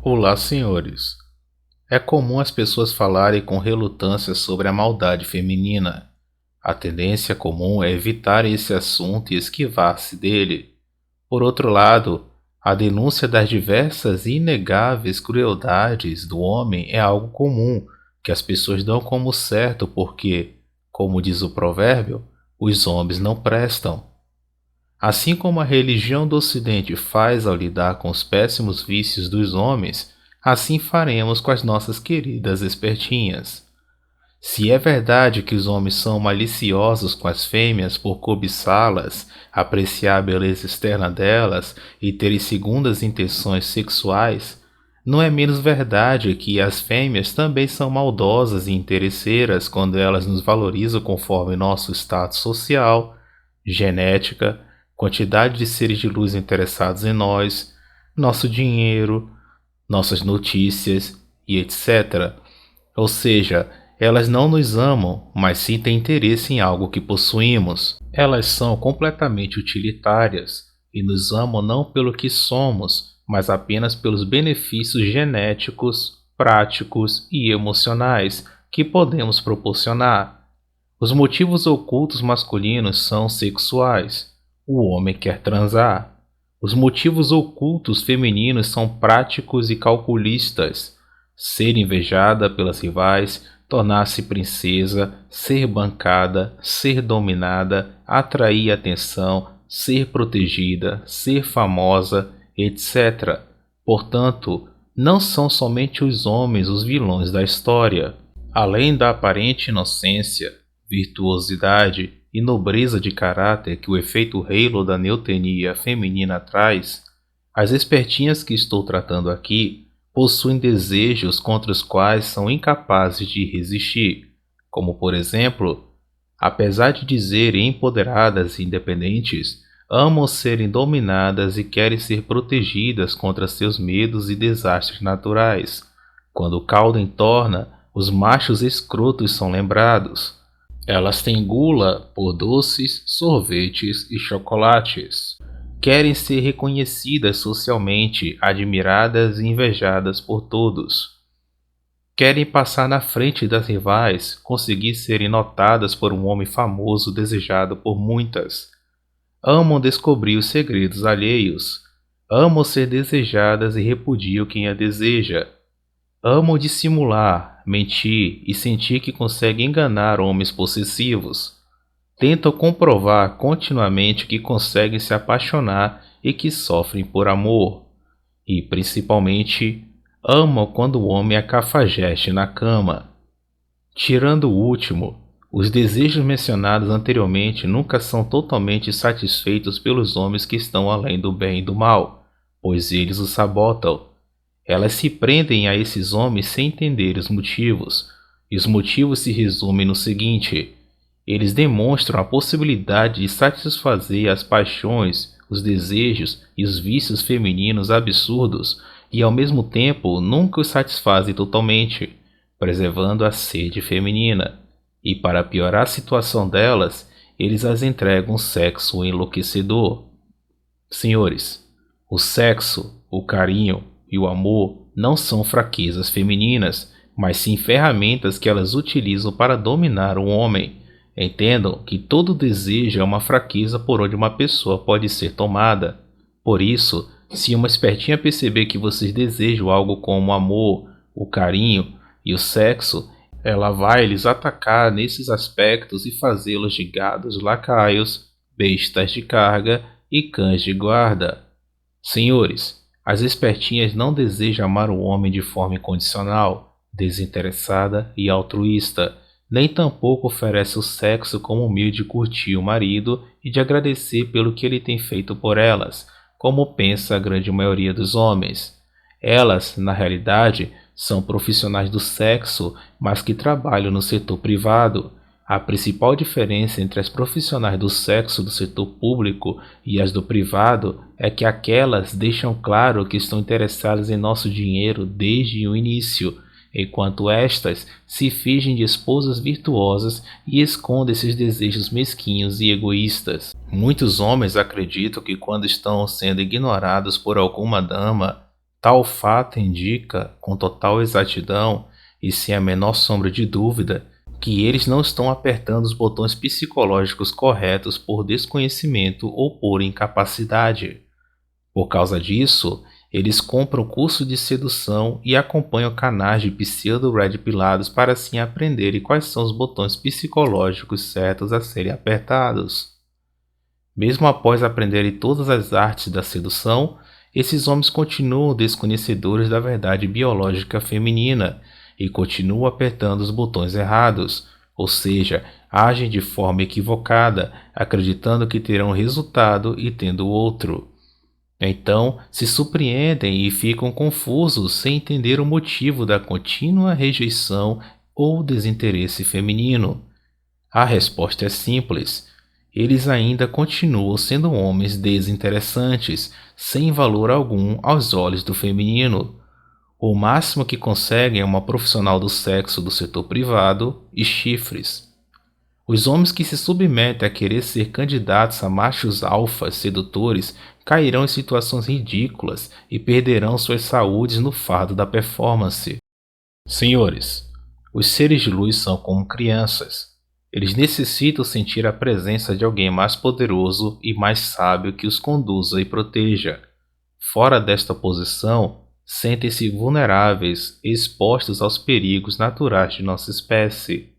Olá, senhores. É comum as pessoas falarem com relutância sobre a maldade feminina. A tendência comum é evitar esse assunto e esquivar-se dele. Por outro lado, a denúncia das diversas e inegáveis crueldades do homem é algo comum, que as pessoas dão como certo porque, como diz o provérbio, os homens não prestam. Assim como a religião do Ocidente faz ao lidar com os péssimos vícios dos homens, assim faremos com as nossas queridas espertinhas. Se é verdade que os homens são maliciosos com as fêmeas por cobiçá-las, apreciar a beleza externa delas e terem segundas intenções sexuais, não é menos verdade que as fêmeas também são maldosas e interesseiras quando elas nos valorizam conforme nosso status social, genética, quantidade de seres de luz interessados em nós, nosso dinheiro, nossas notícias e etc. Ou seja, elas não nos amam, mas sim têm interesse em algo que possuímos. Elas são completamente utilitárias e nos amam não pelo que somos, mas apenas pelos benefícios genéticos, práticos e emocionais que podemos proporcionar. Os motivos ocultos masculinos são sexuais. O homem quer transar. Os motivos ocultos femininos são práticos e calculistas. Ser invejada pelas rivais, tornar-se princesa, ser bancada, ser dominada, atrair atenção, ser protegida, ser famosa, etc. Portanto, não são somente os homens os vilões da história. Além da aparente inocência, virtuosidade e nobreza de caráter que o efeito halo da neotenia feminina traz, as espertinhas que estou tratando aqui possuem desejos contra os quais são incapazes de resistir, como por exemplo, apesar de dizerem empoderadas e independentes, amam serem dominadas e querem ser protegidas contra seus medos e desastres naturais. Quando o caldo entorna, os machos escrotos são lembrados. Elas têm gula por doces, sorvetes e chocolates. Querem ser reconhecidas socialmente, admiradas e invejadas por todos. Querem passar na frente das rivais, conseguir serem notadas por um homem famoso desejado por muitas. Amam descobrir os segredos alheios. Amam ser desejadas e repudiam quem a deseja. Amam dissimular, mentir e sentir que conseguem enganar homens possessivos. Tentam comprovar continuamente que conseguem se apaixonar e que sofrem por amor. E, principalmente, amam quando o homem é cafajeste na cama. Tirando o último, os desejos mencionados anteriormente nunca são totalmente satisfeitos pelos homens que estão além do bem e do mal, pois eles os sabotam. Elas se prendem a esses homens sem entender os motivos, e os motivos se resumem no seguinte: eles demonstram a possibilidade de satisfazer as paixões, os desejos e os vícios femininos absurdos e ao mesmo tempo nunca os satisfazem totalmente, preservando a sede feminina. E para piorar a situação delas, eles as entregam um sexo enlouquecedor. Senhores, o sexo, o carinho e o amor não são fraquezas femininas, mas sim ferramentas que elas utilizam para dominar o homem. Entendam que todo desejo é uma fraqueza por onde uma pessoa pode ser tomada. Por isso, se uma espertinha perceber que vocês desejam algo como o amor, o carinho e o sexo, ela vai lhes atacar nesses aspectos e fazê-los de gados lacaios, bestas de carga e cães de guarda. Senhores, as espertinhas não desejam amar o homem de forma incondicional, desinteressada e altruísta, nem tampouco oferece o sexo como meio de curtir o marido e de agradecer pelo que ele tem feito por elas, como pensa a grande maioria dos homens. Elas, na realidade, são profissionais do sexo, mas que trabalham no setor privado. A principal diferença entre as profissionais do sexo do setor público e as do privado é que aquelas deixam claro que estão interessadas em nosso dinheiro desde o início, enquanto estas se fingem de esposas virtuosas e escondem esses desejos mesquinhos e egoístas. Muitos homens acreditam que quando estão sendo ignorados por alguma dama, Tal fato indica, com total exatidão e sem a menor sombra de dúvida, que eles não estão apertando os botões psicológicos corretos por desconhecimento ou por incapacidade. Por causa disso, eles compram curso de sedução e acompanham canais de pseudo-red pilados para assim aprenderem quais são os botões psicológicos certos a serem apertados. Mesmo após aprenderem todas as artes da sedução, esses homens continuam desconhecedores da verdade biológica feminina e continuam apertando os botões errados, ou seja, agem de forma equivocada, acreditando que terão resultado e tendo outro. Então, se surpreendem e ficam confusos sem entender o motivo da contínua rejeição ou desinteresse feminino. A resposta é simples. Eles ainda continuam sendo homens desinteressantes, sem valor algum aos olhos do feminino. O máximo que conseguem é uma profissional do sexo do setor privado e chifres. Os homens que se submetem a querer ser candidatos a machos alfas sedutores cairão em situações ridículas e perderão suas saúdes no fardo da performance. Senhores, os seres de luz são como crianças. Eles necessitam sentir a presença de alguém mais poderoso e mais sábio que os conduza e proteja. Fora desta posição, sentem-se vulneráveis e expostos aos perigos naturais de nossa espécie.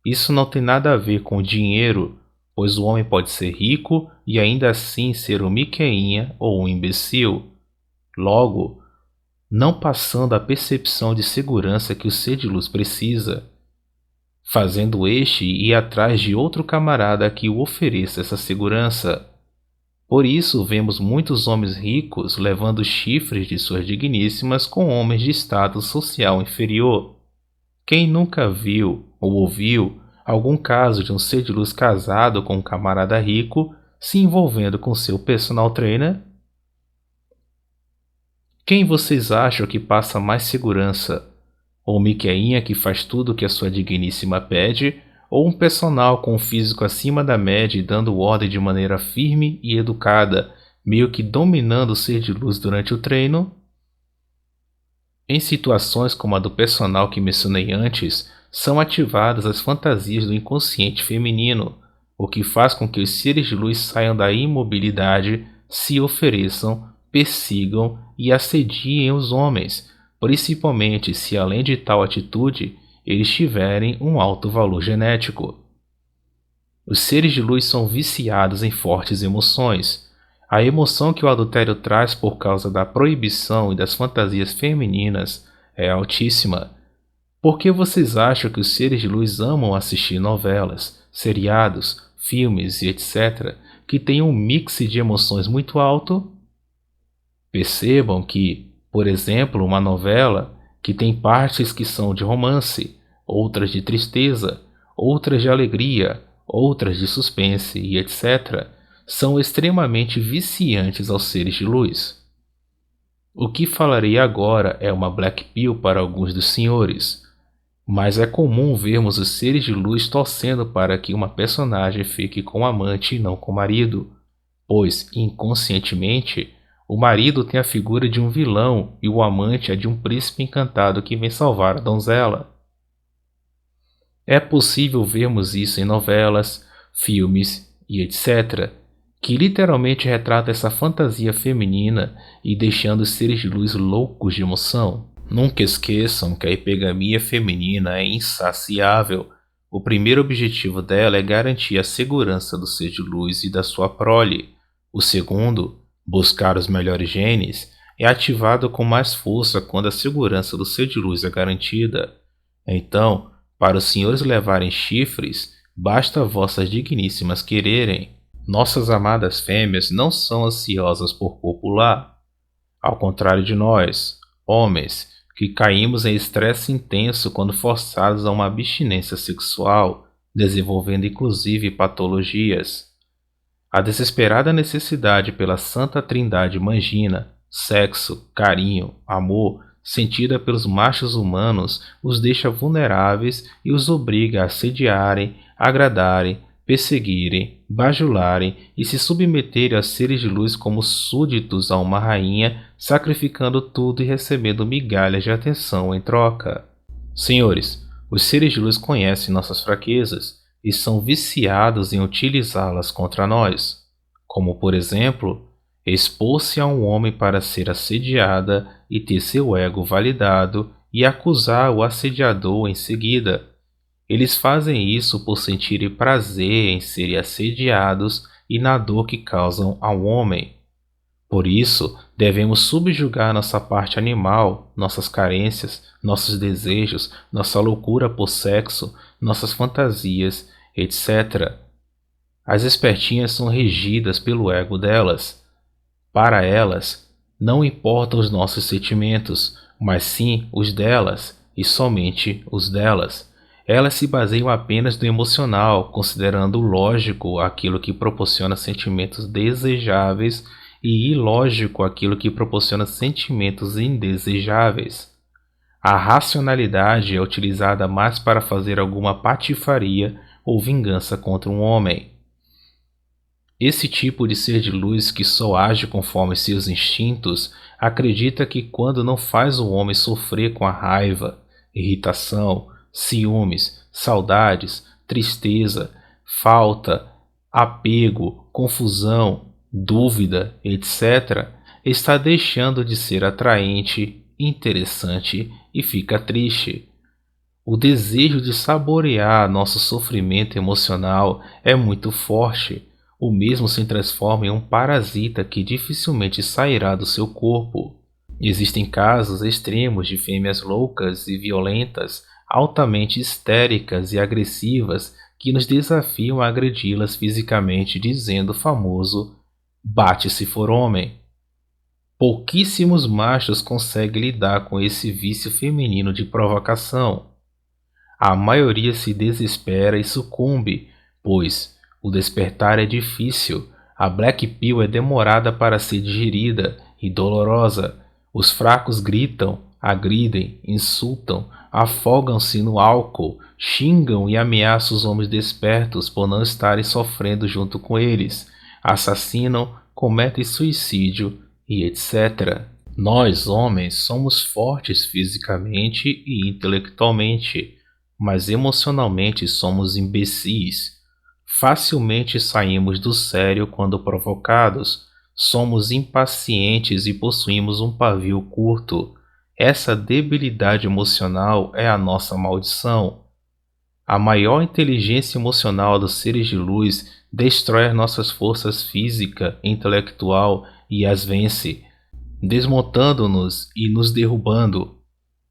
Isso não tem nada a ver com o dinheiro, pois o homem pode ser rico e ainda assim ser um miqueinha ou um imbecil. Logo, não passando a percepção de segurança que o ser de luz precisa, fazendo este ir atrás de outro camarada que o ofereça essa segurança. Por isso vemos muitos homens ricos levando chifres de suas digníssimas com homens de status social inferior. Quem nunca viu ou ouviu algum caso de um ser de luz casado com um camarada rico se envolvendo com seu personal trainer? Quem vocês acham que passa mais segurança? Ou Miqueinha que faz tudo o que a sua digníssima pede, ou um personal com um físico acima da média e dando ordem de maneira firme e educada, meio que dominando o ser de luz durante o treino? Em situações como a do personal que mencionei antes, são ativadas as fantasias do inconsciente feminino, o que faz com que os seres de luz saiam da imobilidade, se ofereçam, persigam e assediem os homens, principalmente se além de tal atitude, eles tiverem um alto valor genético. Os seres de luz são viciados em fortes emoções. A emoção que o adultério traz por causa da proibição e das fantasias femininas é altíssima. Por que vocês acham que os seres de luz amam assistir novelas, seriados, filmes e etc., que têm um mix de emoções muito alto? Percebam que, por exemplo, uma novela que tem partes que são de romance, outras de tristeza, outras de alegria, outras de suspense e etc., são extremamente viciantes aos seres de luz. O que falarei agora é uma black pill para alguns dos senhores, mas é comum vermos os seres de luz torcendo para que uma personagem fique com o amante e não com o marido, pois, inconscientemente, o marido tem a figura de um vilão e o amante é de um príncipe encantado que vem salvar a donzela. É possível vermos isso em novelas, filmes e etc., que literalmente retrata essa fantasia feminina e deixando os seres de luz loucos de emoção. Nunca esqueçam que a hipergamia feminina é insaciável. O primeiro objetivo dela é garantir a segurança do ser de luz e da sua prole. O segundo, buscar os melhores genes, é ativado com mais força quando a segurança do ser de luz é garantida. Então, para os senhores levarem chifres, basta vossas digníssimas quererem. Nossas amadas fêmeas não são ansiosas por copular. Ao contrário de nós, homens, que caímos em estresse intenso quando forçados a uma abstinência sexual, desenvolvendo inclusive patologias. A desesperada necessidade pela santa trindade mangina, sexo, carinho, amor, sentida pelos machos humanos, os deixa vulneráveis e os obriga a assediarem, agradarem, perseguirem, bajularem e se submeterem a seres de luz como súditos a uma rainha, sacrificando tudo e recebendo migalhas de atenção em troca. Senhores, os seres de luz conhecem nossas fraquezas e são viciados em utilizá-las contra nós, como, por exemplo, expor-se a um homem para ser assediada e ter seu ego validado e acusar o assediador em seguida. Eles fazem isso por sentirem prazer em serem assediados e na dor que causam ao homem. Por isso, devemos subjugar nossa parte animal, nossas carências, nossos desejos, nossa loucura por sexo, nossas fantasias, etc. As espertinhas são regidas pelo ego delas. Para elas, não importam os nossos sentimentos, mas sim os delas, e somente os delas. Elas se baseiam apenas no emocional, considerando lógico aquilo que proporciona sentimentos desejáveis e ilógico aquilo que proporciona sentimentos indesejáveis. A racionalidade é utilizada mais para fazer alguma patifaria ou vingança contra um homem. Esse tipo de ser de luz que só age conforme seus instintos acredita que quando não faz o homem sofrer com a raiva, irritação, ciúmes, saudades, tristeza, falta, apego, confusão, dúvida, etc., está deixando de ser atraente, interessante e fica triste. O desejo de saborear nosso sofrimento emocional é muito forte. O mesmo se transforma em um parasita que dificilmente sairá do seu corpo. Existem casos extremos de fêmeas loucas e violentas, altamente histéricas e agressivas, que nos desafiam a agredi-las fisicamente, dizendo o famoso "bate se for homem". Pouquíssimos machos conseguem lidar com esse vício feminino de provocação. A maioria se desespera e sucumbe, pois o despertar é difícil, a Black Pill é demorada para ser digerida e dolorosa. Os fracos gritam, agridem, insultam, afogam-se no álcool, xingam e ameaçam os homens despertos por não estarem sofrendo junto com eles, assassinam, cometem suicídio e etc. Nós, homens, somos fortes fisicamente e intelectualmente, mas emocionalmente somos imbecis. Facilmente saímos do sério quando provocados. Somos impacientes e possuímos um pavio curto. Essa debilidade emocional é a nossa maldição. A maior inteligência emocional dos seres de luz destrói as nossas forças física e intelectual e as vence, desmontando-nos e nos derrubando.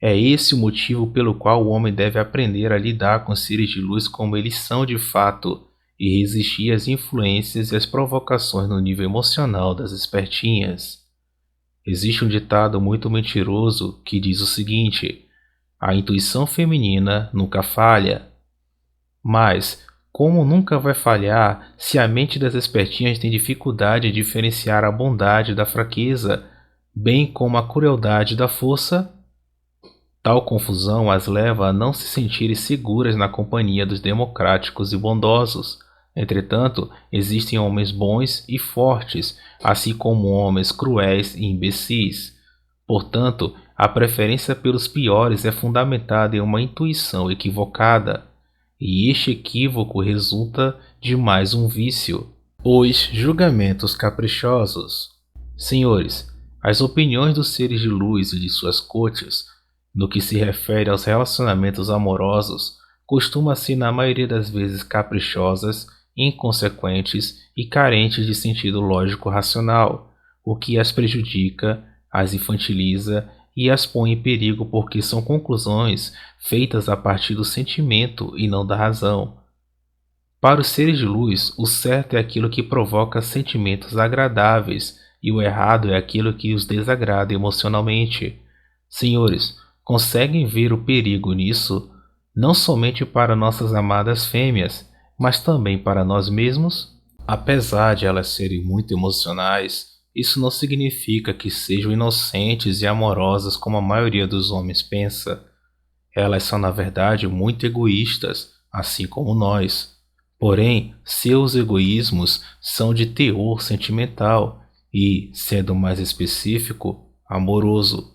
É esse o motivo pelo qual o homem deve aprender a lidar com seres de luz como eles são de fato e resistir às influências e às provocações no nível emocional das espertinhas. Existe um ditado muito mentiroso que diz o seguinte: a intuição feminina nunca falha. Mas, como nunca vai falhar se a mente das espertinhas tem dificuldade em diferenciar a bondade da fraqueza, bem como a crueldade da força? Tal confusão as leva a não se sentirem seguras na companhia dos democráticos e bondosos. Entretanto, existem homens bons e fortes, assim como homens cruéis e imbecis. Portanto, a preferência pelos piores é fundamentada em uma intuição equivocada, e este equívoco resulta de mais um vício: os julgamentos caprichosos. Senhores, as opiniões dos seres de luz e de suas cortes, no que se refere aos relacionamentos amorosos, costumam ser na maioria das vezes caprichosas, inconsequentes e carentes de sentido lógico-racional, o que as prejudica, as infantiliza e as põe em perigo porque são conclusões feitas a partir do sentimento e não da razão. Para os seres de luz, o certo é aquilo que provoca sentimentos agradáveis e o errado é aquilo que os desagrada emocionalmente. Senhores, conseguem ver o perigo nisso? Não somente para nossas amadas fêmeas, mas também para nós mesmos? Apesar de elas serem muito emocionais, isso não significa que sejam inocentes e amorosas como a maioria dos homens pensa. Elas são, na verdade, muito egoístas, assim como nós. Porém, seus egoísmos são de teor sentimental e, sendo mais específico, amoroso.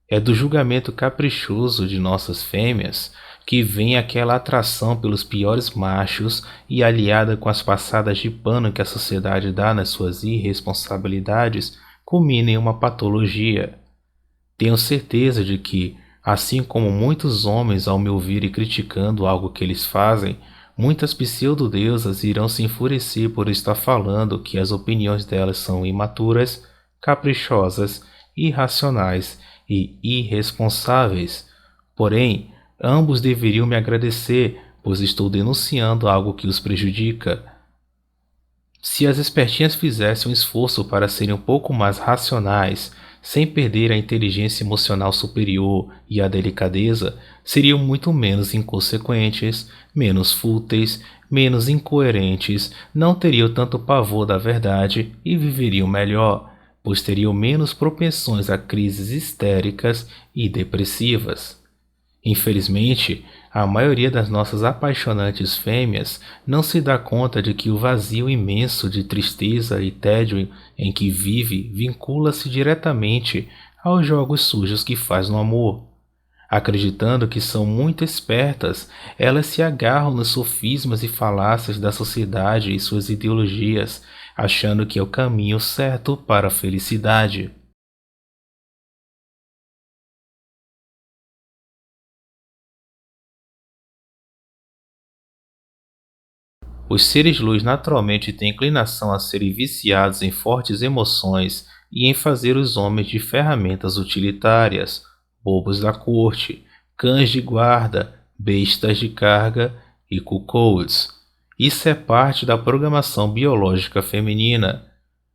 É do julgamento caprichoso de nossas fêmeas que vem aquela atração pelos piores machos e, aliada com as passadas de pano que a sociedade dá nas suas irresponsabilidades, culmina em uma patologia. Tenho certeza de que, assim como muitos homens ao me ouvirem criticando algo que eles fazem, muitas pseudo-deusas irão se enfurecer por estar falando que as opiniões delas são imaturas, caprichosas, irracionais e irresponsáveis. Porém, ambos deveriam me agradecer, pois estou denunciando algo que os prejudica. Se as espertinhas fizessem um esforço para serem um pouco mais racionais, sem perder a inteligência emocional superior e a delicadeza, seriam muito menos inconsequentes, menos fúteis, menos incoerentes, não teriam tanto pavor da verdade e viveriam melhor, pois teriam menos propensões a crises histéricas e depressivas. Infelizmente, a maioria das nossas apaixonantes fêmeas não se dá conta de que o vazio imenso de tristeza e tédio em que vive vincula-se diretamente aos jogos sujos que faz no amor. Acreditando que são muito espertas, elas se agarram nos sofismas e falácias da sociedade e suas ideologias, achando que é o caminho certo para a felicidade. Os seres de luz naturalmente têm inclinação a serem viciados em fortes emoções e em fazer os homens de ferramentas utilitárias, bobos da corte, cães de guarda, bestas de carga e cuckolds. Isso é parte da programação biológica feminina.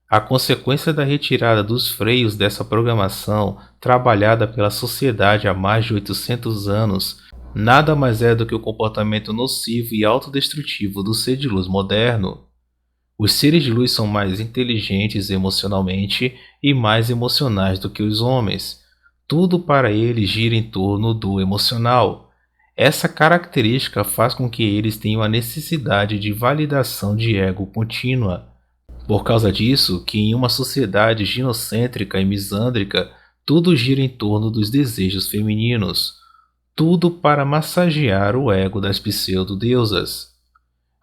A consequência da retirada dos freios dessa programação, trabalhada pela sociedade há mais de 800 anos, nada mais é do que o comportamento nocivo e autodestrutivo do ser de luz moderno. Os seres de luz são mais inteligentes emocionalmente e mais emocionais do que os homens. Tudo para eles gira em torno do emocional. Essa característica faz com que eles tenham a necessidade de validação de ego contínua. Por causa disso, que em uma sociedade ginocêntrica e misândrica, tudo gira em torno dos desejos femininos, tudo para massagear o ego das pseudo-deusas.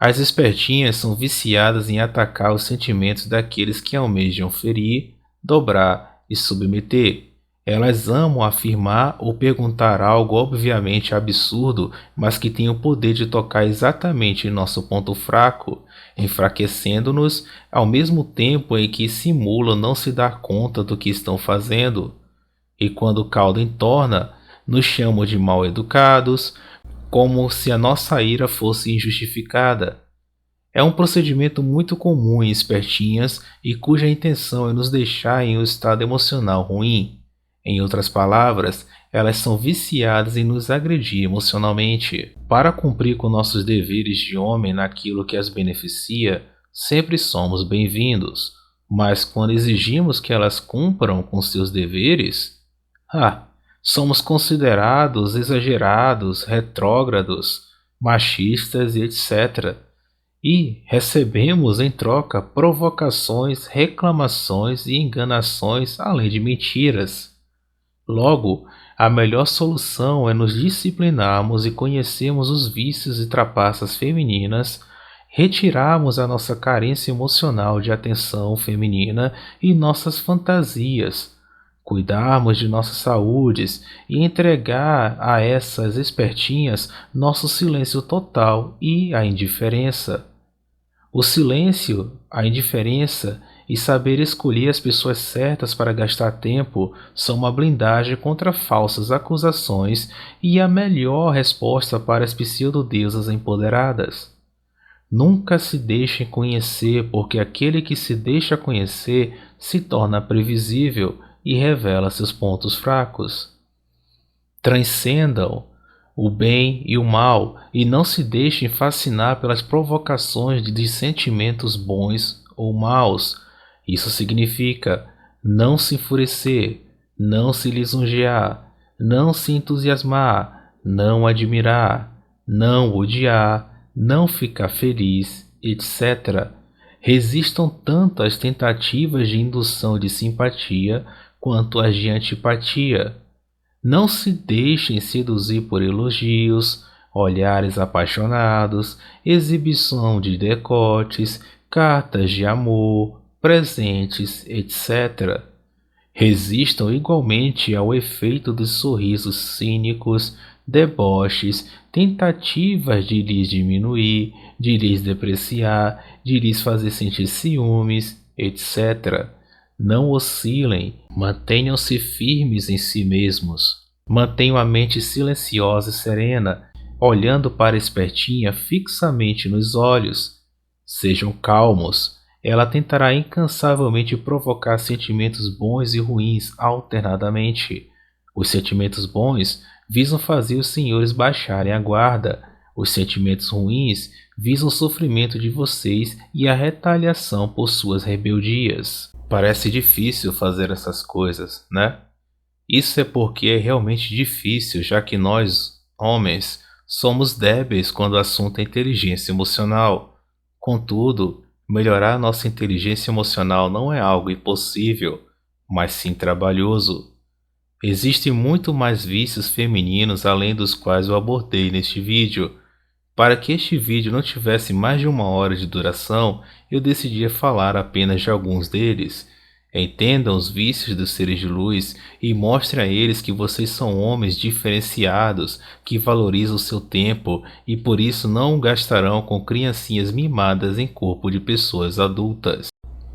As espertinhas são viciadas em atacar os sentimentos daqueles que almejam ferir, dobrar e submeter. Elas amam afirmar ou perguntar algo obviamente absurdo, mas que tem o poder de tocar exatamente em nosso ponto fraco, enfraquecendo-nos ao mesmo tempo em que simulam não se dar conta do que estão fazendo. E quando o caldo entorna, nos chamam de mal educados, como se a nossa ira fosse injustificada. É um procedimento muito comum em espertinhas e cuja intenção é nos deixar em um estado emocional ruim. Em outras palavras, elas são viciadas em nos agredir emocionalmente. Para cumprir com nossos deveres de homem naquilo que as beneficia, sempre somos bem-vindos. Mas quando exigimos que elas cumpram com seus deveres, somos considerados exagerados, retrógrados, machistas e etc. E recebemos em troca provocações, reclamações e enganações, além de mentiras. Logo, a melhor solução é nos disciplinarmos e conhecermos os vícios e trapaças femininas, retirarmos a nossa carência emocional de atenção feminina e nossas fantasias, cuidarmos de nossas saúdes e entregar a essas espertinhas nosso silêncio total e a indiferença. O silêncio, a indiferença e saber escolher as pessoas certas para gastar tempo são uma blindagem contra falsas acusações e a melhor resposta para as pseudo-deusas empoderadas. Nunca se deixem conhecer, porque aquele que se deixa conhecer se torna previsível e revela seus pontos fracos. Transcendam o bem e o mal e não se deixem fascinar pelas provocações de sentimentos bons ou maus. Isso significa não se enfurecer, não se lisonjear, não se entusiasmar, não admirar, não odiar, não ficar feliz, etc. Resistam tanto às tentativas de indução de simpatia quanto às de antipatia. Não se deixem seduzir por elogios, olhares apaixonados, exibição de decotes, cartas de amor, presentes, etc. Resistam igualmente ao efeito dos sorrisos cínicos, deboches, tentativas de lhes diminuir, de lhes depreciar, de lhes fazer sentir ciúmes, etc. Não oscilem, mantenham-se firmes em si mesmos. Mantenham a mente silenciosa e serena, olhando para a espertinha fixamente nos olhos. Sejam calmos. Ela tentará incansavelmente provocar sentimentos bons e ruins alternadamente. Os sentimentos bons visam fazer os senhores baixarem a guarda. Os sentimentos ruins visam o sofrimento de vocês e a retaliação por suas rebeldias. Parece difícil fazer essas coisas, né? Isso é porque é realmente difícil, já que nós, homens, somos débeis quando o assunto é inteligência emocional. Contudo, melhorar nossa inteligência emocional não é algo impossível, mas sim trabalhoso. Existem muito mais vícios femininos além dos quais eu abordei neste vídeo. Para que este vídeo não tivesse mais de 1 hora de duração, eu decidi falar apenas de alguns deles. Entendam os vícios dos seres de luz e mostrem a eles que vocês são homens diferenciados, que valorizam o seu tempo e por isso não o gastarão com criancinhas mimadas em corpo de pessoas adultas.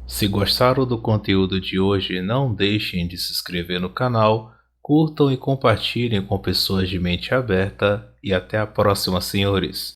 Se gostaram do conteúdo de hoje, não deixem de se inscrever no canal, curtam e compartilhem com pessoas de mente aberta e até a próxima, senhores.